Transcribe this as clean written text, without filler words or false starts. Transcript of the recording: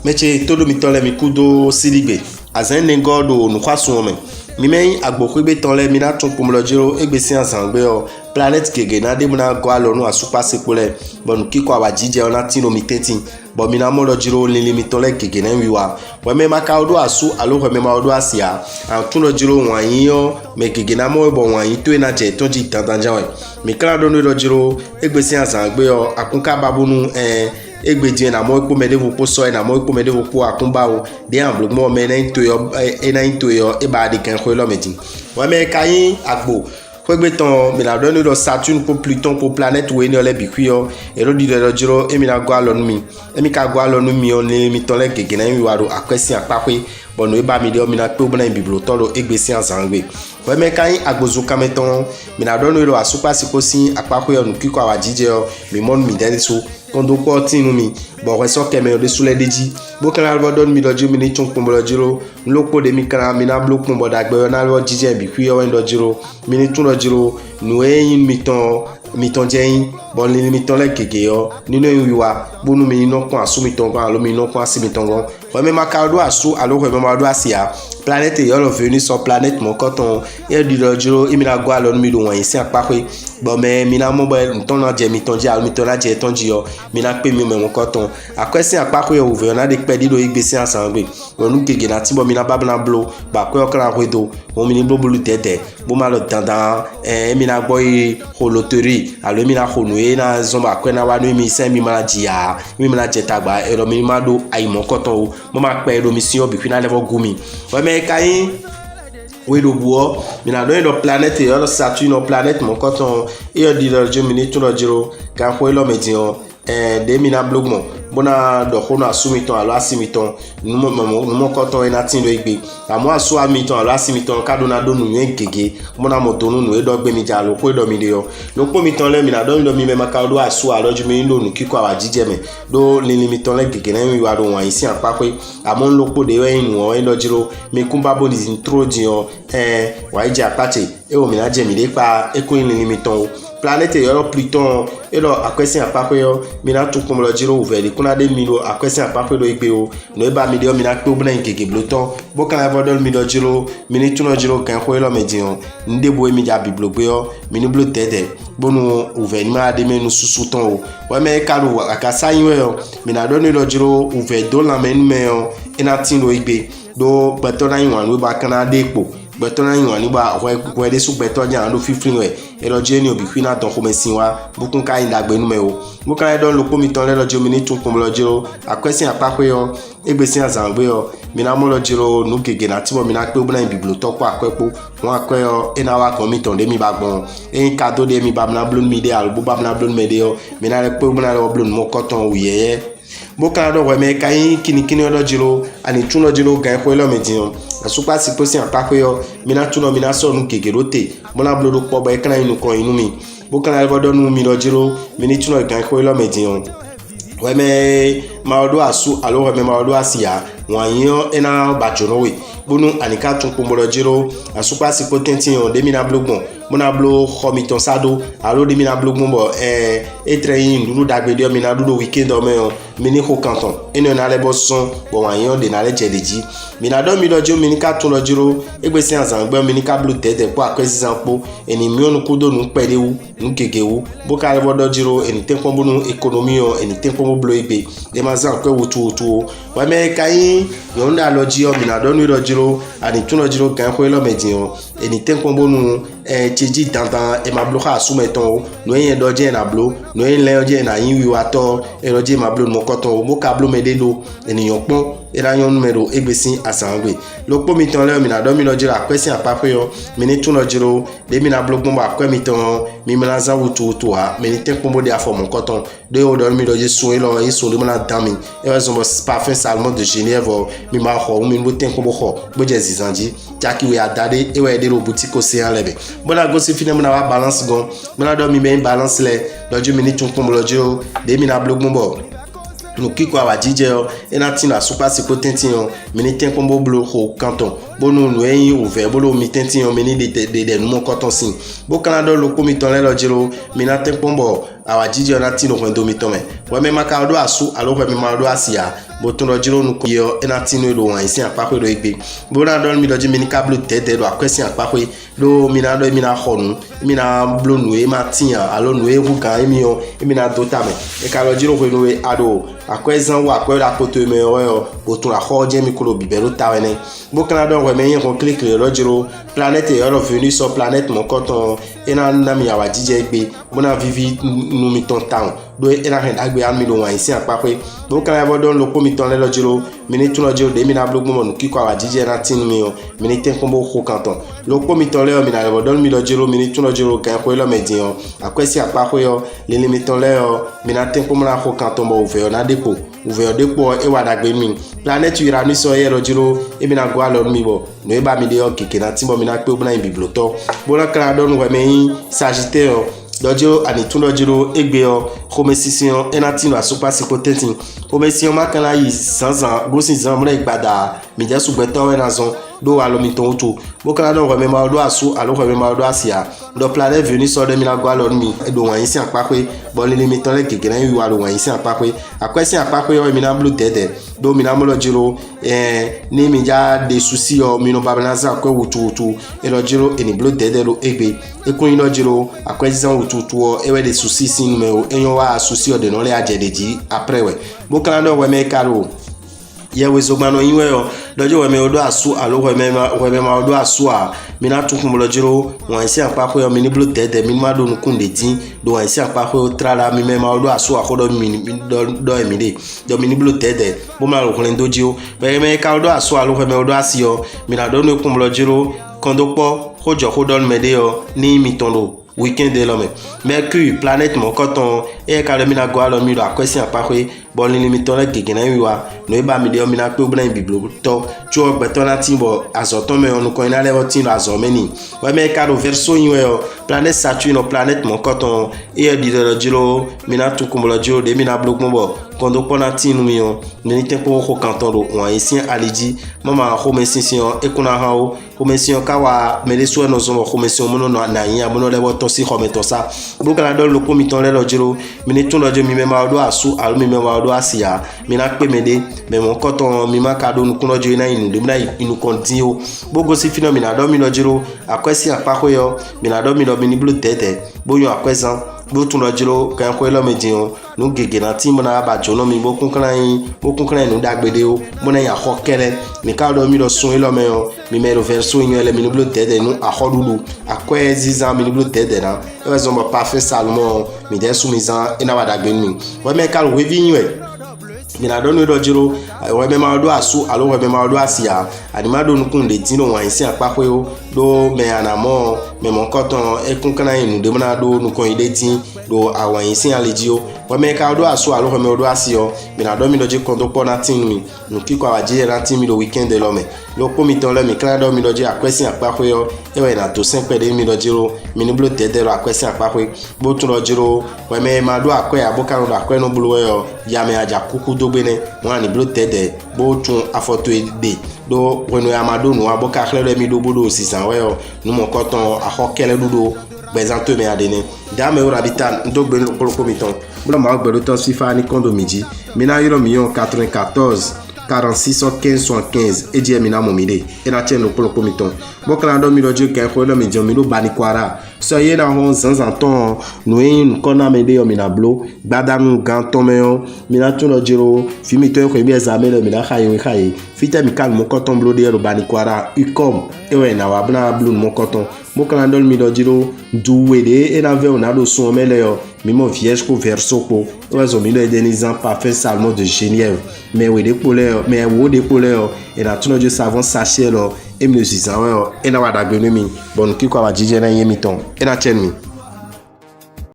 Meche todo mi tole mi kudo siligbe azen nengo do nukwasun me mi men agbokwe tole mi na tun pomolo jiro egbesi ansan gbe o planet gege na de muna go alonu asupa sepole bonu kiko awajije ona tino mi tetin bo mi na mo lo jiro lele mi tole gege na wiwa we me maka odo asu alo we me ma odo asia an tun lo jiro wan yin yo me gege na mo bo wan yin to na je tonji tantanja we mi kala do no lo jiro egbesi ansan gbe o akunka babunu egbeji na mo ipo mede wo so na mo ipo mede wo akunba o de an blog mo me na into yo e ba de kan ko lo meji wa me kayin agbo ko gbe ton mi la do no Saturn pour Pluton pour planète we ni ole bi kuyo e ro di do jiro e mi na go alonu mi e mi ka go alonu mi o ni mi ton le gege na mi wa ro akwesi apapwe bono e ba mi de o mi na pe o na biblo ton lo egbesi ansanwe wa me kayin agbozu kameton mi na do no asupa sikosi apapwe onu kiko awajije o mi mon mi de so kondo ko tinu mi bo we so keme de sule deji bo kan albo don mi dojo mi ni chun pombo jiro nlopo de mi kan mi na block pombo dagbe na lo jije bi ku yo ndo jiro mi ni tun lo jiro nu eyin mi ton jeyin bon li mi ton le gege yo ninu yiwa bonu mi no kon asu mi ton gan lo mi no kon asi mi ton gan we me makado asu alo we me mado asia planète yo lo venu sur planète mon coton e di lo jiro e mi na go alo mi do wan yin si apapwe bo me mi na mo bo ton na je mi ton je alo mi ton na je ton ji yo mi na pe mi mo coton akwesi apapwe yo ve na de pe di do igbesi ansan onu gege na ti bo mi na babna blo ba ko okran wedo o mi ni blo blu tete bo ma lo dandan mi na gbo holoterie alo mi na honu e na zomba ko na wa no mi se mi ma jia mi ma je tagba ero mi ma do aimo coton o mo ma pe ero mi si obi na level gumi we me kayin we do buo mi na do planète yo Saturn o planète mon coton e di do jo mi ni tun lo jiro kan ko lo medin de mi na blog mo bona do hono asumiton alo asimiton numo koton ina tin do igbe amo asu amiton alo asimiton kado na do nu yen gege bona moto nu e do gbe mi jalo ko do mi de yo lo po mi ton le mi na do mi me maka do asu alo ju mi ndo nu kiko awajije me do lili mi ton le gege na mi wa do wan isi apapwe amo lo po de we inu o ndo jiro mi kumba bo dis intro di yo wa ije apache e o mi na je mi de pa e ko lili mi ton planète yo Pluton e lo akwesi apapwe yo mi na tun pomolo jiro ouvert kuna de mi lo akwesi apapwe do igbe o no e ba mi de o mi na pe obna ngege bloton bo kan avodol mi do jiro mi ni tun lo jiro kan ko lo medin nde bo mi ja biblo gbe yo mi ni blo tete bonu ouvert ni ma de menu susu ton o wa me kalu akasa yin we yo mi na do ni lo jiro ouvert do la menu me yo ina tin lo igbe do betona yin wan we ba kan de epo betona yin wan ni ba we de su betonya ando 15 we ero je ni obi kwina don ko mesin wa bukun ka indagbe nu me o mo kan don lo po mi ton le lo mi ni tun pomolo jiro akwesi apapwe yo egbesi azangbe yo mi na mo lo jiro nu gege na ti mo mi na pe obuna biblo to ko akwepo won akwe yo ina wa kan mi ton de mi bagbon ka do de mi babna blun mi de albo babna blun me de yo mi na le pe obuna le blun mo koton uyeye bo kan do we me kayin kini odo jiro ani tun lo jiro gan ko lo medin asupa siposi apapwe yo mi na tun lo mi na so nu gege rote mo na blodo po ba ekran inu kan inu mi bo kan le bodo nu mi lo jiro mi ni tun lo gan ko lo medin we me ma odo asu alo we me ma odo asia wan yin ina bajono we bonu anika tun pomolo jiro asupa sipotenti on de mi na blogbon mo na blo khomiton sado alo de mi na blogbon bo train dulu dagbe de mi na dulu weekend o me o mi ni ho kanton eno na le bo son bo wan yin de na le jedeji mi na do mi do jo mi ni ka tun lo jiro egbesi ansan gbe mi ni ka blo tete po akwesi sanpo eni mi onu kudo nu pedewu nu gegewu bo ka le bodo jiro eni tempo bonu economy o eni tempo blo igbe de ma zan ko wutu wa me kayin yo nda lo ji o mi na do nu lo jiro ani tun lo jiro kan ko lo medin o eni tempo bonu cheji dandan e ma blo ka sumeton o no yen do je na blo no yen le je na yin wi wa to e lo je ma blo mo koton o mo ka blo mede do eniyan pon ena yon numero egbesi asangwe lokpo mi ton le mi na do mi lo jira akwesi apapwe yo mi ni tun lo jiro de mi na blog bomba akwe mi ton mi na za wutu ha mi ni tek pombo de afo mon coton de o do mi lo je so lo e so de na dami e wa zo parfum salmon de Genève mi ma ho mi mo tek pombo ho bo je zizanji jaki we adade e wa de ro boutique o se enlebe bona go se fine mo na wa balance gon bona do mi be balance le lo ju mi ni tun pombo lo jiro de mi na blog bomba no kiko awajije ena tina super sikotentin mini ten kombo blo ho canton bonu no yin ouvert bolo mi tentin mini de no canton sin bo canada lo ko mi ton le lo jiro mina ten kombo awajije na tino ko ndo mi ton me we me maka do asu alo we me ma do asia bo ton lo jiro no ko yo ena tino lo wan isi apa ko do igbe bo na do mi do ji mini kablo tete do akwesi apa ko do mina do mina honu mina blo no e ma tian alo no e hu kan emi o mina do tame e ka lo jiro ko no e ado akwezan wa akwe la poto me o boto la hoje mi ko bibero tawene bo Canada we me yin ko click le lojiro planète e revenu sur planète mon coton ena na mi awa jije igbe bo na vivi nu mi ton town do ena hen agbe an mi do wan isi apapwe bo Canada bo don lo ko mi ton le lojiro mi ni tun lojiro de mi na blog mo no kiko awa jije na tin mi o mi ni ten kombo ko canton lo ko mi ton le mi na bo don mi lojiro mi ni tun lojiro kan ko lo medin o akwesi apapwe o le mi ton le o mi na ten kombo na ko canton bo ouvert na depo ouvert depo e wa dagbe mi planète Uranus o ye lojiro e mi na go alo mi bo no e ba mi de o keke na timbo mi na pe obna bibloto bo na Canada no we me Sagittaire lojiro ani tun lojiro egbe o komesision enatino asupa sikotentin komesision makala yi sansan gosin zan mo igbada mi je sugbeto na zon do alo mi ton oto bo Canada we me ma do asu alo we me ma do asia do planète Venus so de mi na go alo mi do wan yin si apapwe bo le mi ton le keke na yi wa lo wan yin si apapwe akwesi apapwe o mi na blue dede do mi na mo lojiro ni mi ja de souci o mi no babanaza akwe wutu e lojiro eni blue dede lo egbe ekun yin lojiro akwesi zan wutu o e we de souci sin me o eyan wa souci o de no le ajedeji après we bo Canada we me karo ye we zogbano yin we o dojo we me odo asu alo we me ma odo asu a mi na tun kun lojiro wan si apapwe o mi ni blue dede mi ma do nkun de din do wan si apapwe o trala mi me ma odo asu a ko do mi do emi de do mi ni blue dede bo ma lo kun doji o be me ka odo asu alo we me odo asi o mi na do no kun lojiro kondopo hojo ho don mede o ni mi tondo weekend de l'homme Mercure planète mon coton e ka le mi na go alo mi do akwesi apapwe bon ni mi ton le gege na wiwa no e ba mi de o mi na pe obna biblo to tu o gbeto na timbo azoton me onu ko ina le tin azomeni we me ka do verso yin we o planète Saturne o planète mon coton e di de jilo mi na tu kumlo jilo de mi na blog mo kondo pona tinu mi o ni tempo ko canton do wan yin aliji mama ho mesinsion e kuna ha o ho mesinsion ka wa me le so no zo ho mesinsion mo no na yin mo no le wo to si ho me to sa bo kala do lo ko mi ton le lo jilo mi ni tun lo je mi me ma do asu alo mi me ma do asia mi na pe me de me mon coton mi ma ka do nu kuno jo ina inu de na inu konti o bo go si fino mi na do mi lo jilo akwesi apako yo mi na do mi lo mi ni blue tete bo yo akwesan bo tun lo jilo kan ko lo medin o nu gege na ti mo na ba jo no mi bo kun kan nu dagbede o mo na ya ho kele mi ka do mi lo sun lo me o mi me ro verso yin ele mi ni blue tete nu ahodulu akwezi za mi ni blue tete na e zo mo parfait salmon mi de su mi zan ina wa dagbe mi we me ka we vi yin we mi na do no do jiro we me ma do asu alo we me ma do asia anima do nkun de dino wan isi apapwe o do me anamo me mon coton e kun kana yin de na do nkun ide tin do awan isi aleji o we me ka do asu alo we me do asio mi na do mi do je kondo pona tin mi nkiko awaje na tin mi do weekend de lo me lo ko mi ton le mi kla do mi do je akwesi apapwe o e we na to 5 pede mi do jiro mi ni blue tede lo akwesi apapwe bo tun do jiro we me ma do akwe aboka do akwe no bulu we o ya me aja kuku do gbene wan ni blue tede bo tun afoto de do wenu ya madonu aboka khlere mi do bodo 600 we o nu mo coton ahokele dudo bezanto me adene dame ora bitan ndo gbe lo ko mi ton bula ma gbe lo ton sifa ni kondo miji mina euro million 94 46 15 75 et die mina momide et na tien no ko mi ton bo kala do mi do je ke ko lo mi je mi do bani kwara so ye na hon zanzanton no yin ko na me de yo mina blo gbadanu ganton me yo mina tun lo jiro fi mi to ko bi examen lo mina khaye fite mi kal mo coton blo de lo bani kwara ukom e we na wa bna blo mo coton mo kana dol mi do jiro du wede e na ve on a do son mele yo mi mo vierge ko verso ko o zo mi do des exemples parfait salmo de géniel mais wede ko le mais wo de ko le e na tuno je savon sachet lo e mi zizan yo e na wada gbenu mi bon ki ko wa jije na yemi ton e na chen mi